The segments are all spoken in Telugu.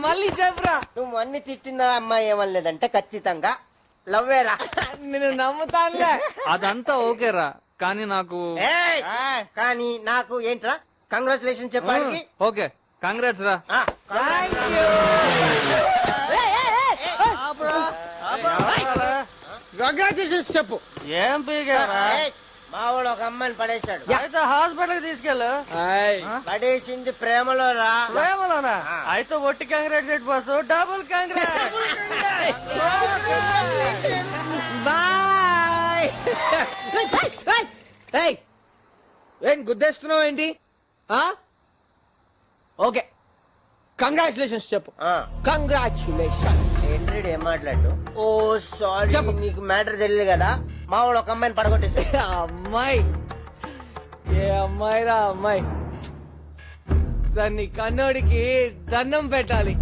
మళ్ళీ చెప్పురా. నువ్వు అన్ని తిట్టిన అమ్మాయి ఏమనలేదంటే ఖచ్చితంగా లవ్వేరా. నేను నమ్ముతానులే. అదంతా ఓకేరా, కానీ నాకు ఏయ్! కానీ నాకు ఏంట్రా కంగ్రాచులేషన్ చెప్పడానికి. ఓకే, కంగ్రాట్స్ రా. కంగ్రాచులేషన్స్ చెప్పు. ఏం పీకారా? ఏయ్! మా వాడు ఒక అమ్మాయిని పడేశాడు. అయితే హాస్పిటల్ కి తీసుకెళ్ళు. పడేసింది ప్రేమలో రా. ప్రేమలోనా? అయితే ఒట్టి కాంగ్రెస్ సెట్ బాస్, డబుల్ కాంగ్రెస్. బాయ్. ఏం గుద్దేస్తున్నావు ఏంటి? ఓకే, కంగ్రాచులేషన్స్ చెప్పు. కంగ్రాచులేషన్. ఏంట్రీడు ఏం మాట్లాడు? ఓ సారీ, చెప్పు. నీకు మ్యాటర్ తెలియదు కదా, మా వాడు ఒక అమ్మాయిని పడగొట్టేశాడు. అమ్మాయి ఏ అమ్మాయి రా అమ్మాయి? దాన్ని కన్నోడికి దండం పెట్టాలి.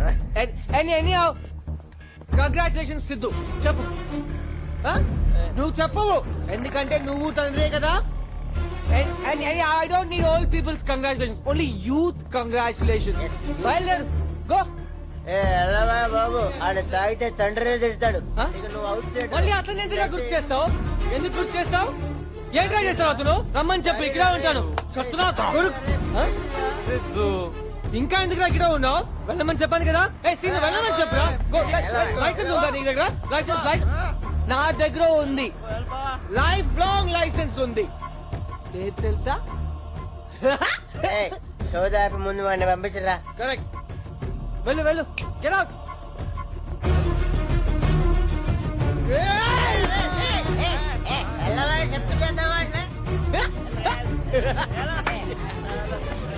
కంగ్రాచులేషన్ సిద్ధు, చెప్పు. నువ్వు చెప్పవు, ఎందుకంటే నువ్వు తండ్రే కదా. I don't need all peoples congratulations, only youth congratulations. బయలుదేరు, గో. ఏ ఎల్లవా బాబు, ఆడ తాగితే తండ్రినే తిడతాడు. ఇక నువ్వు అవుట్ సైడ్. మళ్ళీ అతను ఎందుకు గుర్తు చేస్తావు? ఎందుకు గుర్తు చేస్తావు? ఏం ట్రై చేస్తావు? అతను రమ్మని చెప్పు, ఇక్కడే ఉంటాను. సిద్ధు, ఇంకా ఎందుకు ఇక్కడ ఉన్నావు? వెళ్ళమని చెప్పాను కదా. ఏ సీన్, వెళ్ళమని చెప్పురా. లైసెన్స్ ఉందా నీ దగ్గర? లైసెన్స్ నా దగ్గర ఉంది. లైఫ్ లాంగ్ లైసెన్స్ ఉంది. లేదు తెలుసా? సోదాపి ముందు వాడిని పంపించరా. కరెక్ట్. వెళ్ళు వెళ్ళు, గెట్ అవుట్.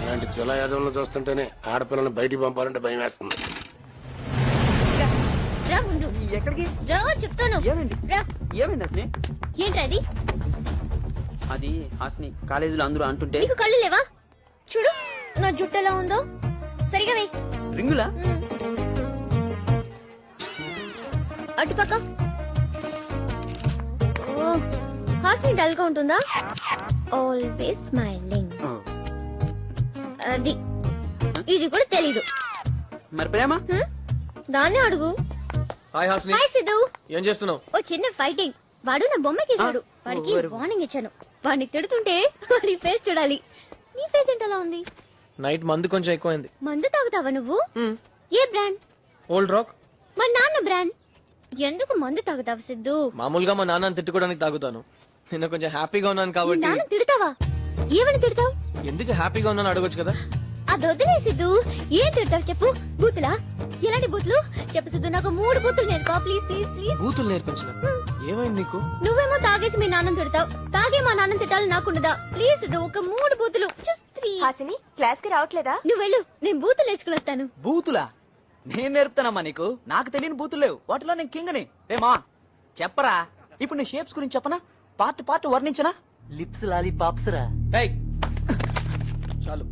ఇలాంటి జులా యాదవ్లను చూస్తుంటేనే ఆడపిల్లని బయటికి పంపాలంటే భయం వేస్తుంది. రా ముందు. ఎక్కడికి? రా చెప్తాను. ఏమైంది? రా. ఏమైంది హాసిని? ఏంట్రా అది? అది హాసిని, కాలేజీలో అందరూ అంటుంటే. నీకు కళ్ళు లేవా? చూడు నా జుట్టు ఎలా ఉందో. సరిగా వెయ్యి. రింగులా? అటుపక్క. ఓ, హాస్ని డల్ గా ఉంటుందా? Always smiling. అది ఇది కూడా తెలీదు. మరి ప్రేమ? దాన్నే అడుగు. Hi Hasni, hi Siddhu. ఏం చేస్తున్నావు? ఓ చిన్న ఫైటింగ్. వాడు నా బొమ్మకేసాడు. వాడికి వార్నింగ్ ఇచ్చాను. వాడిని తిడుతుంటే వాడి ఫేస్ చూడాలి. నీ ఫేస్ ఏంటలా ఉంది? నైట్ మందు కొంచెం ఎక్కువైంది. మందు తాగుతావా నువ్వు? ఏ బ్రాండ్? Old rock. మా నాన్న బ్రాండ్. ఎందుకు మందు తాగుతావు సిద్ధు? మామూలుగా మా నాన్నని తిట్టుకోవడానికి తాగుతాను. నిన్న కొంచెం హ్యాపీగా ఉన్నాను మీ కాబట్టి. నాన్న తిడతావా? ఏమని తిడతావు? ఎందుకు హ్యాపీగా ఉన్నాను అడగొచ్చు కదా. అది వదిలే సిద్ధు. ఏం తిడతావు చెప్పు. బూతులా? ఎలాంటి బూతులు చెప్పు సిద్ధు. నాకు 3 బూతులు నేర్పా ప్లీజ్ ప్లీజ్ ప్లీజ్. బూతులు నేర్పించిన ఏమైంది నీకు? నువ్వేమో తాగేసి మీ నాన్నని తిడతావు. తాగే మా నాన్నని తిట్టాలి నాకుండదా? ప్లీజ్ సిద్ధు, ఒక 3 బూతులు. జస్ట్ 3. హాసిని క్లాస్ కి రావట్లేదా? నువ్వు వెళ్ళు, నేను బూతులు నేర్చుకుని వస్తాను. బూతులా? నేను నేర్పుతానమ్మా నీకు. నాకు తెలియని బూతులు లేవు. వాటిలో నేను కింగ్ని. రేమా చెప్పరా. ఇప్పుడు నీ షేప్స్ గురించి చెప్పనా? పార్ట్ పార్ట్ వర్ణించనా? లిప్స్ లాలీపాప్స్ రా. ఏయ్, చాలు.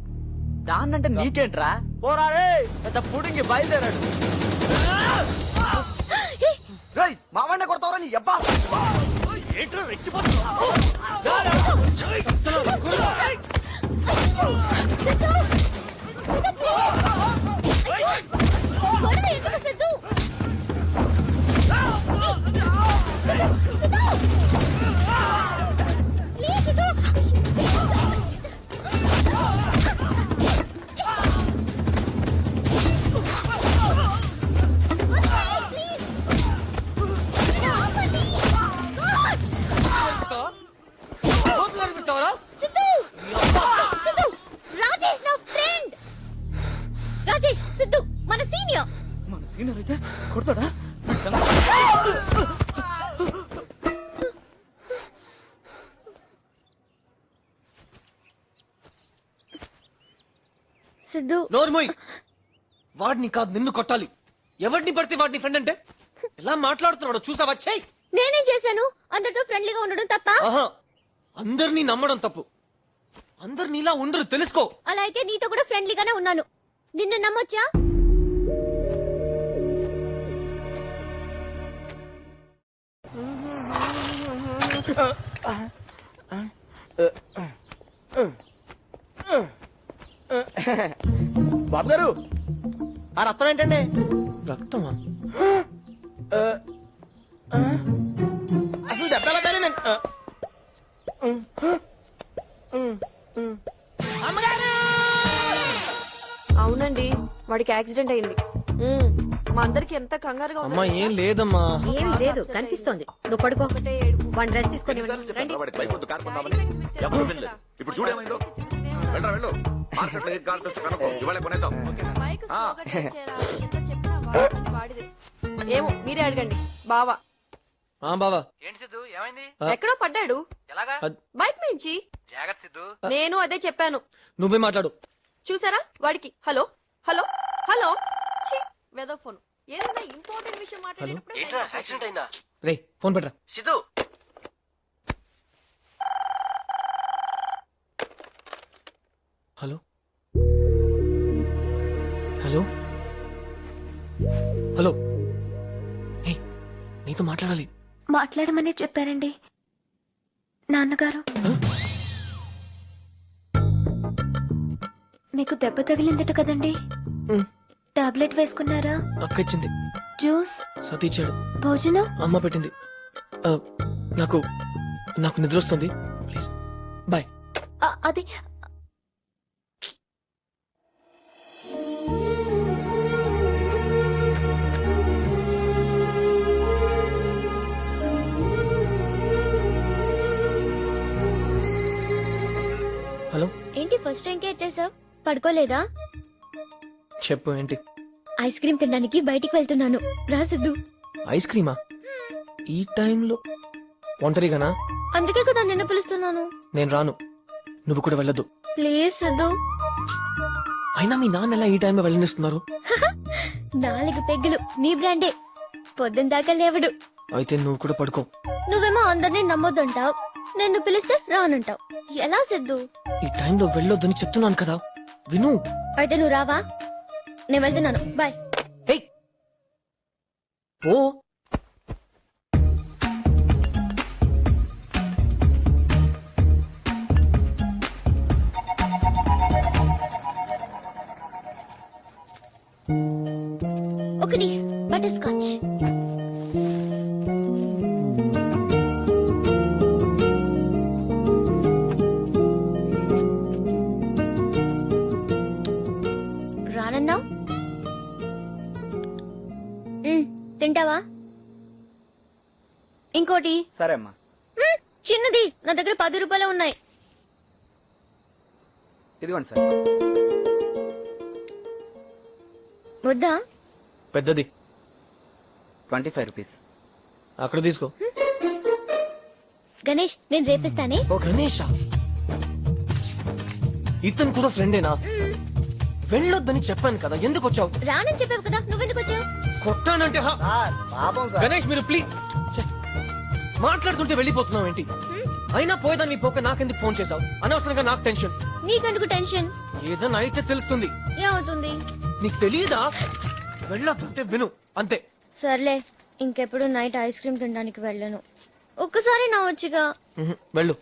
దాన్నంటే నీకేంట్రా? పోరా రే, పెద్ద పుడింగి బయలుదేరాడు. మావాడిని కొడతావరా నీ అబ్బా? గొడవ ఎందుకు సిద్ధు? ప్లీజ్ సిద్ధు. బూతులు నేర్పిస్తావరా? రాజేష్ నా ఫ్రెండ్. రాజేష్ సిద్ధు మన సీనియర్. మన సీనియర్ అయితే కొడతాడా? సిద్ధు నోర్మోయ్, వాడిని కాదు నిన్ను కొట్టాలి. ఎవరిని పడితే వాడిని ఫ్రెండ్ అంటే ఎలా మాట్లాడుతున్నాడు చూసావా? చెయ్. నేనేం చేశాను? అందరితో ఫ్రెండ్లీగా ఉండడం తప్ప? ఆహా, అందరినీ నమ్మడం తప్పు. అందరినీ ఇలా ఉండరు, తెలుసుకో. అలా అయితే నీతో కూడా ఫ్రెండ్లీగానే ఉన్నాను. నిన్ను నమ్మొచ్చా? బాబు గారు, ఆ రక్తం ఏంటండి? రక్తమా? అసలు దెబ్బ ఎలా తగిలిందండి? అవునండి వాడికి యాక్సిడెంట్ అయింది. మా అందరికి ఎంత కంగారుగా అమ్మా ఏం లేదమ్మా. ఏం లేదు కనిపిస్తోంది. నువ్వు పడుకో, వన్ డ్రెస్ తీసుకొని రండి. ఇప్పుడు చూడేమైందో వెళ్ళరా వెళ్ళు మార్కెట్ లో ఏ కార్ బెస్ట్ కనుక్కో ఇవాళ కొనేద్దాం ఏమో మీరే అడగండి. బావా ఆ బావా, ఏంటి సిద్ధు ఏమైంది? ఎక్కడో పడ్డాడు ఎలాగా? బైక్ నుంచి. జాగ్రత్త సిద్ధు. నేను అదే చెప్పాను. నువ్వే మాట్లాడు. చూసారా వాడికి హలో హలో హలో వెదో ఫోన్. ఏదైనా ఇంపార్టెంట్ విషయం మాట్లాడేటప్పుడు యాక్సిడెంట్ అయిందా? రే ఫోన్ పెట్టరా. సిద్ధు హలో హలో హలో, ఏ నీతో మాట్లాడాలి. మాట్లాడమని చెప్పారండి నాన్నగారు. మీకు దెబ్బ తగిలిందట కదండి, టాబ్లెట్ వేసుకున్నారా? అక్క ఇచ్చింది, జ్యూస్, సతీ ఇచ్చాడు, భోజనం? అమ్మ పెట్టింది. ఆ, నాకు నాకు నిద్ర వస్తుంది, ప్లీజ్ బాయ్. అది హలో, ఏంటి ఫస్ట్ టైంకే ఎత్తేసావ్? పడుకోలేదా? చెప్పు ఏంటి? ఐస్ క్రీమ్ తినడానికి బయటికి వెళ్తున్నాను, రా సిద్ధు. ఐస్ క్రీమా ఈ టైంలో? ఒంటరిగానా? అందుకే కదా నిన్ను పిలుస్తున్నాను. నేను రాను, నువ్వు కూడా వెళ్ళొద్దు. ప్లీజ్ సిద్ధు. అయినా మీ నాన్న ఎలా ఈ టైంలో వెళ్ళనిస్తున్నారు? 4 పెగ్గులు నీ బ్రాండే, పొద్దున దాకా లేవడు. అయితే నువ్వు కూడా పడుకో. నువ్వేమో అందరినీ నమ్మొద్దంటావు, నిన్ను పిలిస్తే రానంటావు. ఎలా సిద్ధు? ఈ టైంలో వెళ్ళొద్దని చెప్తున్నాను కదా, విను. అయితే నువ్వు రావా? నేను వెళ్తున్నాను, బాయ్. ఏయ్ ఓ ఒకటి బటర్ స్కాచ్. రానన్నావు, తింటావా? ఇంకోటి. సరే అమ్మా. చిన్నది, నా దగ్గర 10 రూపాయలు ఉన్నాయి. ఇదిగోండి సార్. వద్దా? పెద్దది 25 రూపీస్. అక్కడ తీసుకో. గణేష్, నేను రేపిస్తానే. ఓ గణేష, ఇతను కూడా ఫ్రెండేనా? వెళ్ళొద్దని చెప్పాను కదా, ఎందుకు వచ్చావు? రానని చెప్పావు కదా, నువ్వెందుకు వచ్చావు? కొట్టానంటే హా. పాపం సార్. గణేష్ మీరు ప్లీజ్. మాట్లాడుతుంటే వెళ్ళిపోతున్నావు ఏంటి? అయినా పోయేదాన్ని పోక నాకెందుకు ఫోన్ చేసావు? అనవసరంగా నాకు టెన్షన్. నీకెందుకు టెన్షన్? ఏదైనా అయితే తెలుస్తుంది. ఏమవుతుంది? నీకు తెలియదా? వెళ్ళొద్దంటే విను, అంతే. సర్లే, ఇంకెప్పుడు నైట్ ఐస్ క్రీమ్ తినడానికి వెళ్ళను. ఒక్కసారి నా వచ్చిగా. వెళ్ళు.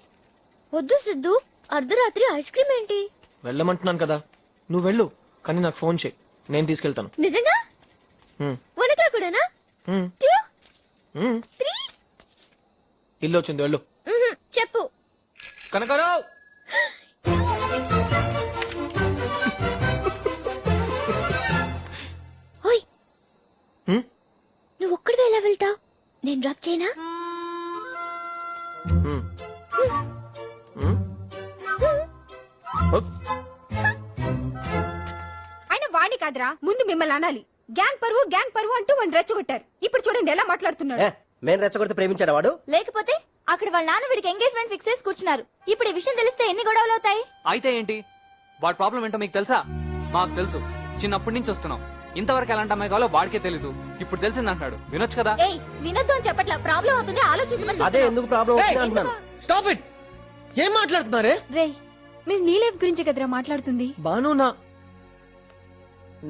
వద్దు సిద్ధు, అర్ధరాత్రి ఐస్ క్రీమ్ ఏంటి? వెళ్ళమంటున్నాను కదా, నువ్వు వెళ్ళు. కానీ నాకు ఫోన్ చేయి, నేను తీసుకెళ్తాను. నిజంగా? వనకా కూడానా? 2 3 ఇల్లు వచ్చింది, వెళ్ళు. చెప్పు. కనకారావు, ఓయ్, నువ్వు ఒక్కడివే ఎలా వెళ్తావు? నేను డ్రాప్ చేయనా? ఆయన వాణ్ణి కాదురా, ముందు మిమ్మల్ని అనాలి. గ్యాంగ్ పరువు అంటూ వాడిని రెచ్చగొట్టారు. ఇప్పుడు చూడండి ఎలా మాట్లాడుతున్నాడు. మేము రెచ్చగొడితే ప్రేమించాడు వాడు? లేకపోతే అక్కడ వాళ్ళ నాన్న వీడికి ఎంగేజ్మెంట్ ఫిక్స్ చేసి కూర్చున్నారు. ఇప్పుడు ఈ విషయం తెలిస్తే ఎన్ని గొడవలు అవుతాయి? అయితే ఏంటి? వాడి ప్రాబ్లం ఏంటో మీకు తెలుసా? మాకు తెలుసు, చిన్నప్పటి నుంచి వస్తున్నాం. ఇంతవరకు ఎలాంటి అమ్మాయి కావాలో వాడికే తెలీదు. ఇప్పుడు తెలిసింది అంటున్నాడు, వినొచ్చు కదా. ఏయ్, వినొద్దు అని చెప్పట్లా, ప్రాబ్లం అవుతుంది, ఆలోచించమని అదే చెప్తున్నా. ఎందుకు ప్రాబ్లం వచ్చింది అంటున్నాను. Stop it. ఏం మాట్లాడుతున్నారే? రే, మేము నీ లైఫ్ గురించి కదరా మాట్లాడుతుంది. బాను,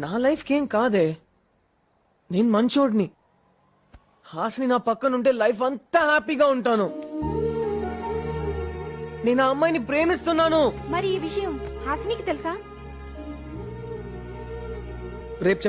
నా లైఫ్ కేం కాదే. నేను మంచోడిని. హాసిని నా పక్కనుంటే లైఫ్ అంతా హ్యాపీగా ఉంటాను. నేను ఆ అమ్మాయిని ప్రేమిస్తున్నాను. మరి ఈ విషయం హాసినికి తెలుసా? రేపు